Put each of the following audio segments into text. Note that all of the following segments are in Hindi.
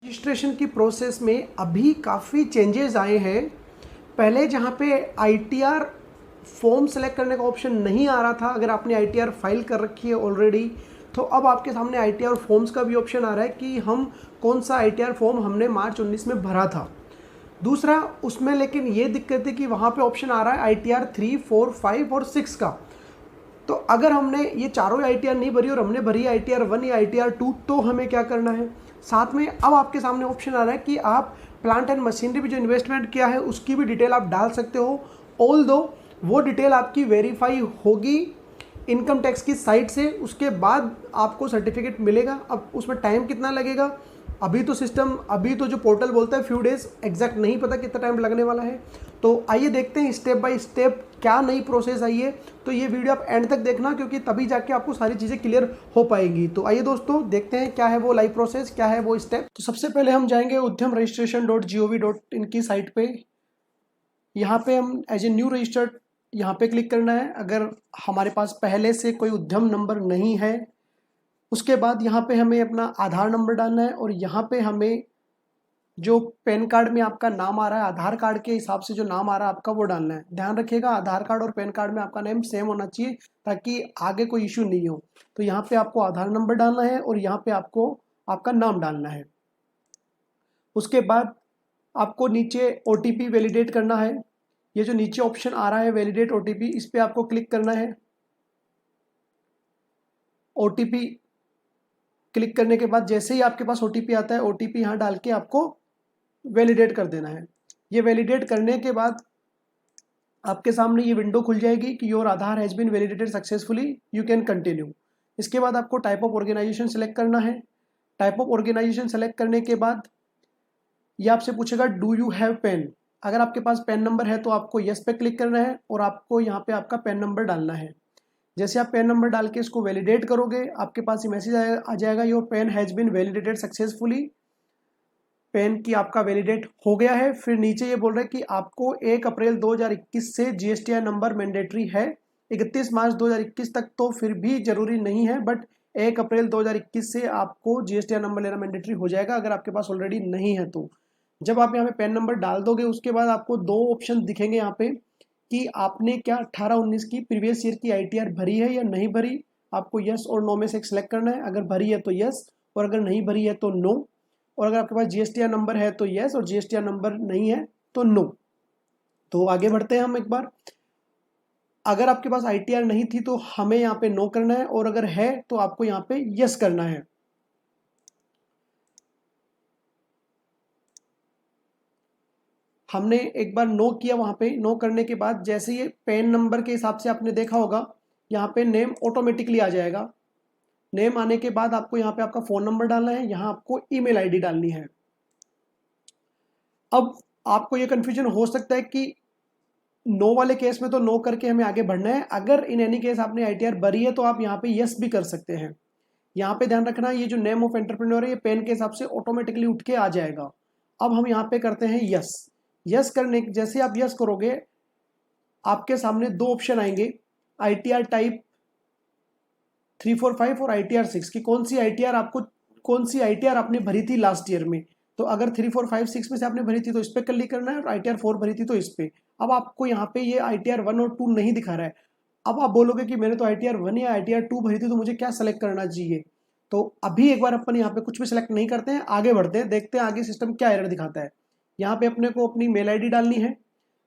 रजिस्ट्रेशन की प्रोसेस में अभी काफ़ी चेंजेस आए हैं। पहले जहाँ पे आईटीआर फॉर्म सेलेक्ट करने का ऑप्शन नहीं आ रहा था, अगर आपने आईटीआर फाइल कर रखी है ऑलरेडी, तो अब आपके सामने आईटीआर फॉर्म्स का भी ऑप्शन आ रहा है कि हम कौन सा आईटीआर फॉर्म हमने मार्च 19 में भरा था। दूसरा उसमें लेकिन ये दिक्कत है कि वहाँ पे ऑप्शन आ रहा है आईटीआर 3, 4, 5 और 6 का। तो अगर हमने ये चारों आईटीआर नहीं भरी और हमने भरी आईटीआर 1 या आईटीआर 2, तो हमें क्या करना है। साथ में अब आपके सामने ऑप्शन आ रहा है कि आप प्लांट एंड मशीनरी में जो इन्वेस्टमेंट किया है उसकी भी डिटेल आप डाल सकते हो। ऑल दो वो डिटेल आपकी वेरीफाई होगी इनकम टैक्स की साइट से, उसके बाद आपको सर्टिफिकेट मिलेगा। अब उसमें टाइम कितना लगेगा, अभी तो जो पोर्टल बोलता है फ्यू डेज, एग्जैक्ट नहीं पता कितना टाइम लगने वाला है। तो आइए देखते हैं स्टेप बाय स्टेप क्या नई प्रोसेस आई है। तो ये वीडियो आप एंड तक देखना, क्योंकि तभी जाके आपको सारी चीज़ें क्लियर हो पाएंगी। तो आइए दोस्तों देखते हैं क्या है वो लाइव प्रोसेस, क्या है वो स्टेप। तो सबसे पहले हम जाएंगे udyam-registration.gov.in की साइट पे। यहाँ पे हम एज ए न्यू रजिस्टर्ड यहाँ पे क्लिक करना है, अगर हमारे पास पहले से कोई उद्यम नंबर नहीं है। उसके बाद यहाँ पे हमें अपना आधार नंबर डालना है, और यहाँ पे हमें जो पैन कार्ड में आपका नाम आ रहा है, आधार कार्ड के हिसाब से जो नाम आ रहा है आपका, वो डालना है। ध्यान रखिएगा आधार कार्ड और पैन कार्ड में आपका नेम सेम होना चाहिए, ताकि आगे कोई इश्यू नहीं हो। तो यहाँ पे आपको आधार नंबर डालना है और यहाँ पे आपको आपका नाम डालना है। उसके बाद आपको नीचे ओटीपी वैलिडेट करना है। ये जो नीचे ऑप्शन आ रहा है वैलिडेट ओटीपी, इस पर आपको क्लिक करना है। ओटीपी क्लिक करने के बाद जैसे ही आपके पास ओटीपी आता है, ओटीपी यहाँ डाल के आपको वैलिडेट कर देना है। ये वैलिडेट करने के बाद आपके सामने ये विंडो खुल जाएगी कि your Aadhaar has been validated successfully, you can continue. इसके बाद आपको टाइप ऑफ ऑर्गेनाइजेशन सेलेक्ट करना है। टाइप ऑफ ऑर्गेनाइजेशन सेलेक्ट करने के बाद ये आपसे पूछेगा डू यू हैव पेन। अगर आपके पास पेन नंबर है तो आपको यस पे क्लिक करना है, और आपको यहाँ पे आपका पेन नंबर डालना है। जैसे आप पेन नंबर डाल के इसको वैलिडेट करोगे, आपके पास ये मैसेज आ जाएगा your PAN has been validated successfully. PAN की आपका वैलिडेट हो गया है। फिर नीचे ये बोल रहा है कि आपको 1 अप्रैल 2021 से जीएसटीआई नंबर मैंडेटरी है। 31 मार्च 2021 तक तो फिर भी जरूरी नहीं है, बट 1 अप्रैल 2021 से आपको जीएसटीआई नंबर लेना मैंडेटरी हो जाएगा, अगर आपके पास ऑलरेडी नहीं है तो। जब आप यहाँ पे पेन नंबर डाल दोगे, उसके बाद आपको 2 ऑप्शन दिखेंगे यहाँ पे कि आपने क्या 18-19 की प्रीवियस ईयर की आईटीआर भरी है या नहीं भरी। आपको यस और नो में से एक सिलेक्ट करना है। अगर भरी है तो यस, और अगर नहीं भरी है तो नो। और अगर आपके पास जीएसटीआर नंबर है तो यस, और जीएसटीआर नंबर नहीं है तो नो। तो आगे बढ़ते हैं हम एक बार। अगर आपके पास आईटीआर नहीं थी तो हमें यहाँ पे नो करना है, और अगर है तो आपको यहाँ पे यस करना है। हमने एक बार नो किया, वहां पे नो करने के बाद जैसे ये पैन नंबर के हिसाब से आपने देखा होगा, यहाँ पे नेम ऑटोमेटिकली आ जाएगा। नेम आने के बाद आपको यहाँ पे आपका फोन नंबर डालना है, यहाँ आपको ईमेल आईडी डालनी है। अब आपको ये कंफ्यूजन हो सकता है कि नो वाले केस में तो नो करके हमें आगे बढ़ना है, अगर इन एनी केस आपने आईटीआर भरी है तो आप यहाँ पे यस भी कर सकते हैं। यहाँ पे ध्यान रखना, ये जो नेम ऑफ एंटरप्रेन्योर है ये पेन के हिसाब से ऑटोमेटिकली उठ के आ जाएगा। अब हम यहाँ पे करते हैं यस। यस करने जैसे आप यस करोगे, आपके सामने 2 ऑप्शन आएंगे, आईटीआर टाइप 345 और आईटीआर 6 की कौन सी आईटीआर आपने भरी थी लास्ट ईयर में। तो अगर 3, 4, 5, 6 में से आपने भरी थी तो इस पर क्लिक करना है, और आईटीआर 4 भरी थी तो इस पे। अब आपको यहाँ पे ये आईटीआर 1 और 2 नहीं दिखा रहा है। अब आप बोलोगे कि मैंने तो आईटीआर 1 या आईटीआर 2 भरी थी, तो मुझे क्या सेलेक्ट करना चाहिए। तो अभी एक बार अपन यहाँ पे कुछ भी सिलेक्ट नहीं करते हैं, आगे बढ़ते हैं, देखते हैं आगे सिस्टम क्या एरर दिखाता है। यहाँ पे अपने को अपनी मेल आईडी डालनी है।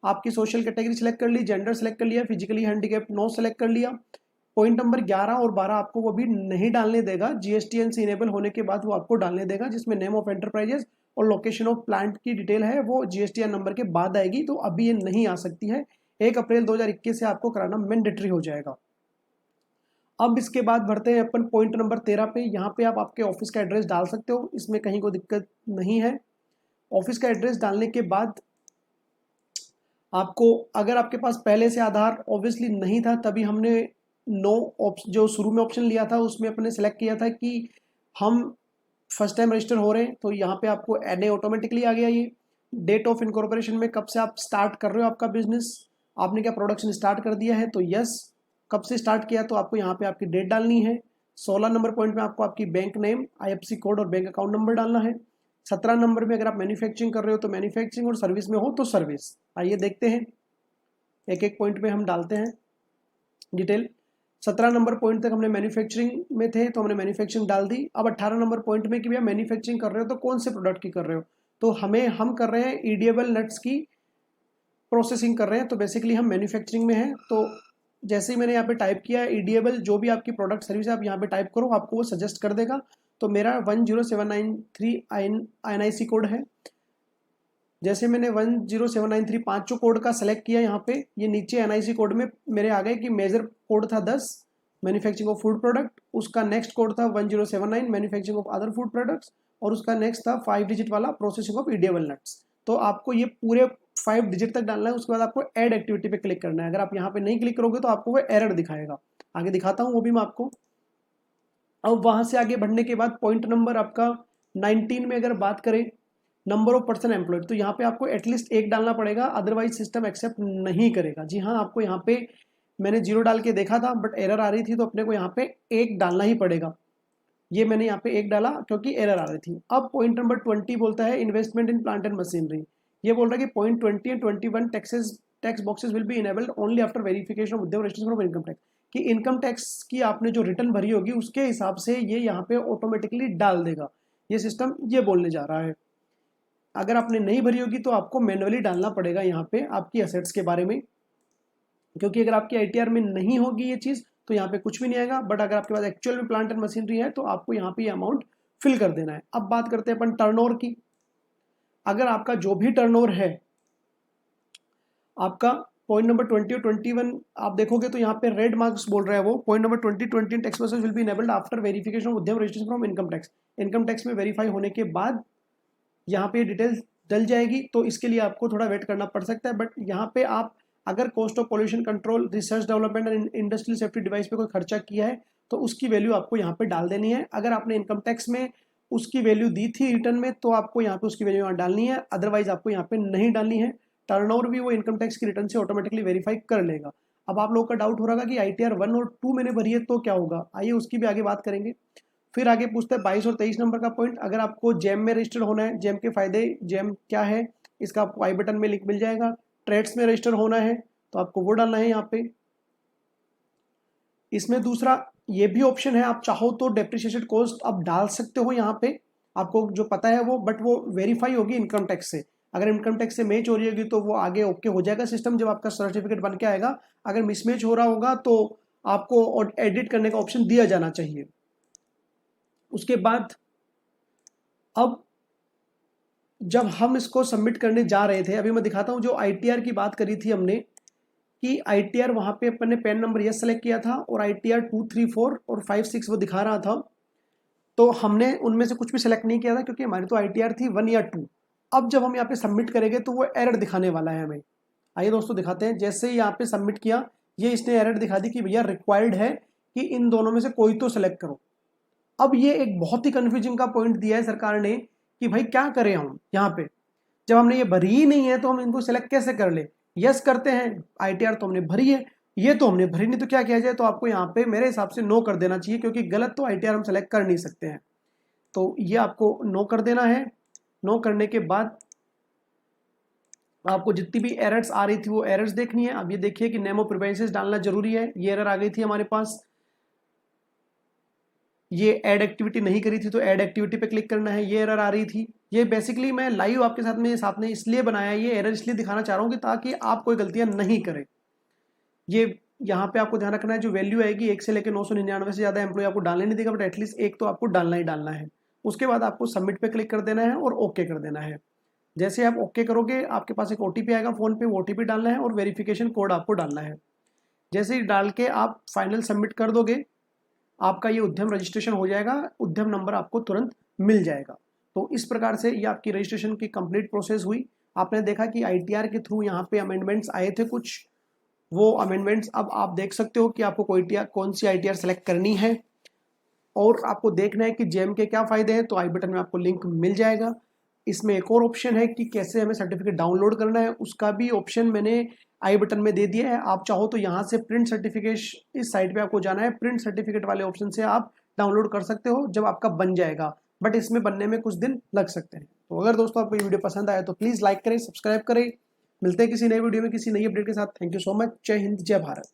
आपकी सोशल कैटेगरी सेलेक्ट कर ली, जेंडर सेलेक्ट कर लिया, फिजिकली हैंडीकैप्ड नो सेलेक्ट कर लिया। पॉइंट नंबर 11 और 12 आपको वो भी नहीं डालने देगा, जीएसटीएन से इनेबल होने के बाद वो आपको डालने देगा, जिसमें नेम ऑफ एंटरप्राइजेस और लोकेशन ऑफ प्लांट की डिटेल है वो जीएसटीएन नंबर के बाद आएगी, तो अभी ये नहीं आ सकती है। 1 अप्रैल 2021 से आपको कराना मैंडेटरी हो जाएगा। अब इसके बाद बढ़ते हैं अपन पॉइंट नंबर 13 पे। यहाँ पे आप आपके ऑफिस का एड्रेस डाल सकते हो, इसमें कहीं कोई दिक्कत नहीं है। ऑफिस का एड्रेस डालने के बाद आपको, अगर आपके पास पहले से आधार ऑब्वियसली नहीं था, तभी हमने नो जो शुरू में ऑप्शन लिया था उसमें अपने सेलेक्ट किया था कि हम फर्स्ट टाइम रजिस्टर हो रहे हैं, तो यहाँ पे आपको एनए ऑटोमेटिकली आ गया। ये डेट ऑफ इनकॉर्पोरेशन में कब से आप स्टार्ट कर रहे हो आपका बिजनेस, आपने क्या प्रोडक्शन स्टार्ट कर दिया है तो यस। कब से स्टार्ट किया तो आपको यहाँ पे आपकी डेट डालनी है। 16 नंबर पॉइंट में आपको आपकी बैंक नेम, आईएफएससी कोड और बैंक अकाउंट नंबर डालना है। 17 नंबर में अगर आप मैन्युफैक्चरिंग कर रहे हो तो मैन्युफैक्चरिंग, और सर्विस में हो तो सर्विस। आइए देखते हैं, एक एक पॉइंट में हम डालते हैं डिटेल। 17 नंबर पॉइंट तक हमने मैन्युफैक्चरिंग में थे तो हमने मैन्युफैक्चरिंग डाल दी। अब 18 नंबर पॉइंट में कि भैया मैन्युफैक्चरिंग कर रहे हो तो कौन से प्रोडक्ट की कर रहे हो, तो हम कर रहे हैं ईडिएबल नट्स की प्रोसेसिंग कर रहे हैं, तो बेसिकली हम मैन्युफैक्चरिंग में हैं। तो जैसे ही मैंने यहाँ पे टाइप किया ईडिएबल, जो भी आपकी प्रोडक्ट सर्विस है आप यहाँ पे टाइप करो, आपको वो सजेस्ट कर देगा। तो मेरा 10793 INIC कोड है। जैसे मैंने 10793 पाँचों कोड का सेलेक्ट किया यहाँ पे, ये नीचे NIC कोड में मेरे आ गए कि मेजर कोड था 10 मैन्युफैक्चरिंग ऑफ फूड प्रोडक्ट, उसका नेक्स्ट कोड था 1079 manufacturing of other food products, और उसका नेक्स्ट था 5 डिजिट वाला प्रोसेसिंग ऑफ ईडिएबल नट्स। तो आपको ये पूरे 5 डिजिट तक डालना है। उसके बाद आपको ऐड एक्टिविटी पे क्लिक करना है। अगर आप यहाँ पे नहीं क्लिक करोगे तो आपको वो एरर दिखाएगा। आगे दिखाता हूँ वो भी मैं आपको। अब वहां से आगे बढ़ने के बाद पॉइंट नंबर आपका 19 में अगर बात करें नंबर ऑफ पर्सन एम्प्लॉयड, तो यहाँ पे आपको एटलीस्ट एक डालना पड़ेगा, अदरवाइज सिस्टम एक्सेप्ट नहीं करेगा। जी हाँ, आपको यहाँ पे मैंने 0 डाल के देखा था बट एरर आ रही थी, तो अपने को यहाँ पे एक डालना ही पड़ेगा। ये मैंने यहाँ पे एक डाला क्योंकि एरर आ रही थी। अब पॉइंट नंबर 20 बोलता है investment in plant and machinery. ये बोल रहा है कि point 20 and 21 tax boxes will be enabled only after verification of Udyam registration of income tax, कि इनकम टैक्स की आपने जो रिटर्न भरी होगी उसके हिसाब से ये यहाँ पे ऑटोमेटिकली डाल देगा। ये सिस्टम ये बोलने जा रहा है। अगर आपने नहीं भरी होगी तो आपको मैन्युअली डालना पड़ेगा यहाँ पे आपकी असेट्स के बारे में, क्योंकि अगर आपकी ITR में नहीं होगी ये चीज़ तो यहाँ पे कुछ भी नहीं आएगा। बट अगर आपके पास एक्चुअल में प्लांट एंड मशीनरी है तो आपको यहाँ पे ये अमाउंट फिल कर देना है। अब बात करते हैं अपन टर्नओवर की। अगर आपका जो भी टर्नओवर है आपका पॉइंट नंबर 20 और 21 आप देखोगे तो यहाँ पे रेड मार्क्स बोल रहा है वो। Point number 20 tax process will be enabled after verification of Udyam registration from income tax. Income tax में वेरीफाई होने के बाद यहाँ पे डिटेल्स डल जाएगी, तो इसके लिए आपको थोड़ा वेट करना पड़ सकता है। बट यहाँ पे आप अगर cost of pollution control, research development and industrial safety device पे कोई खर्चा किया है तो उसकी वैल्यू आपको यहाँ पे डाल देनी है। अगर आपने इनकम टैक्स में उसकी वैल्यू दी थी रिटर्न में तो आपको यहाँ पे उसकी वैल्यू यहाँ डालनी है, अदरवाइज आपको यहाँ पे नहीं डालनी है। टर्नओवर भी वो इनकम टैक्स की रिटर्न से ऑटोमेटिकली वेरीफाई कर लेगा। अब आप लोगों का डाउट हो रहा कि ITR 1 और 2 मैंने भरी है तो क्या होगा, आइए उसकी भी आगे बात करेंगे। फिर आगे पूछते हैं 22 और 23 नंबर का पॉइंट। अगर आपको जैम में रजिस्टर होना है, जैम के फायदे, जैम क्या है इसका आपको आई बटन में लिंक मिल जाएगा। ट्रेड्स में रजिस्टर होना है तो आपको वो डालना है यहाँ पे। इसमें दूसरा ये भी ऑप्शन है, आप चाहो तो डेप्रिसिएशन कॉस्ट आप डाल सकते हो यहाँ पे, आपको जो पता है वो, बट वो वेरीफाई होगी इनकम टैक्स से। अगर इनकम टैक्स से मैच हो रही होगी तो वो आगे ओके हो जाएगा सिस्टम जब आपका सर्टिफिकेट बन के आएगा। अगर मिसमैच हो रहा होगा तो आपको एडिट करने का ऑप्शन दिया जाना चाहिए। उसके बाद अब जब हम इसको सबमिट करने जा रहे थे, अभी मैं दिखाता हूं जो ITR की बात करी थी हमने कि ITR वहां पे अपन ने पैन नंबर यस सेलेक्ट किया था और ITR 2, 3, 4 और 5, 6 वो दिखा रहा था। तो हमने उनमें से कुछ भी सेलेक्ट नहीं किया था क्योंकि हमारी तो ITR थी 1 या 2। अब जब हम यहाँ पे सबमिट करेंगे तो वो एरर दिखाने वाला है हमें। आइए दोस्तों दिखाते हैं। जैसे ही यहाँ पे सबमिट किया ये इसने एरर दिखा दी कि भैया रिक्वायर्ड है कि इन दोनों में से कोई तो सेलेक्ट करो। अब ये एक बहुत ही कंफ्यूजिंग का पॉइंट दिया है सरकार ने कि भाई क्या करें हम यहाँ पे, जब हमने ये भरी ही नहीं है तो हम इनको सेलेक्ट कैसे कर ले। यस करते हैं, ITR तो हमने भरी है, ये तो हमने भरी नहीं, तो क्या किया जाए। तो आपको यहाँ पे मेरे हिसाब से नो कर देना चाहिए क्योंकि गलत तो ITR हम सेलेक्ट कर नहीं सकते हैं। तो ये आपको नो कर देना है। नो करने के बाद आपको जितनी भी एरर्स आ रही थी वो एरर्स देखनी है। अब ये देखिए कि नेम ऑफ प्रिफरेंसेस डालना जरूरी है, ये एरर आ गई थी हमारे पास। ये ऐड एक्टिविटी नहीं करी थी तो ऐड एक्टिविटी पे क्लिक करना है, ये एरर आ रही थी। ये बेसिकली मैं लाइव आपके साथ में इसलिए बनाया, ये एरर इसलिए दिखाना चाह रहा हूँ कि ताकि आप कोई गलतियां नहीं करें। ये यहाँ पे आपको ध्यान रखना है जो वैल्यू आएगी 1 से लेकर 999 से ज़्यादा एम्प्लॉय आपको डालने नहीं देगा, बट एटलीस्ट एक तो आपको डालना ही डालना है। उसके बाद आपको सबमिट पे क्लिक कर देना है और ओके कर देना है। जैसे आप ओके करोगे आपके पास एक OTP आएगा फ़ोन पे, वो OTP डालना है और वेरिफिकेशन कोड आपको डालना है। जैसे ही डाल के आप फाइनल सबमिट कर दोगे आपका ये उद्यम रजिस्ट्रेशन हो जाएगा, उद्यम नंबर आपको तुरंत मिल जाएगा। तो इस प्रकार से ये आपकी रजिस्ट्रेशन की कंप्लीट प्रोसेस हुई। आपने देखा कि ITR के थ्रू यहाँ पे अमेंडमेंट्स आए थे कुछ, वो अमेंडमेंट्स अब आप देख सकते हो कि आपको कौन सी ITR सेलेक्ट करनी है और आपको देखना है कि जेम के क्या फायदे हैं, तो आई बटन में आपको लिंक मिल जाएगा। इसमें एक और ऑप्शन है कि कैसे हमें सर्टिफिकेट डाउनलोड करना है, उसका भी ऑप्शन मैंने आई बटन में दे दिया है। आप चाहो तो यहाँ से प्रिंट सर्टिफिकेट, इस साइट पे आपको जाना है, प्रिंट सर्टिफिकेट वाले ऑप्शन से आप डाउनलोड कर सकते हो जब आपका बन जाएगा। बट इसमें बनने में कुछ दिन लग सकते हैं। तो अगर दोस्तों आपको ये वीडियो पसंद आया तो प्लीज़ लाइक करें, सब्सक्राइब करें। मिलते हैं किसी नए वीडियो में किसी नई अपडेट के साथ। Thank you so much. जय हिंद, जय भारत।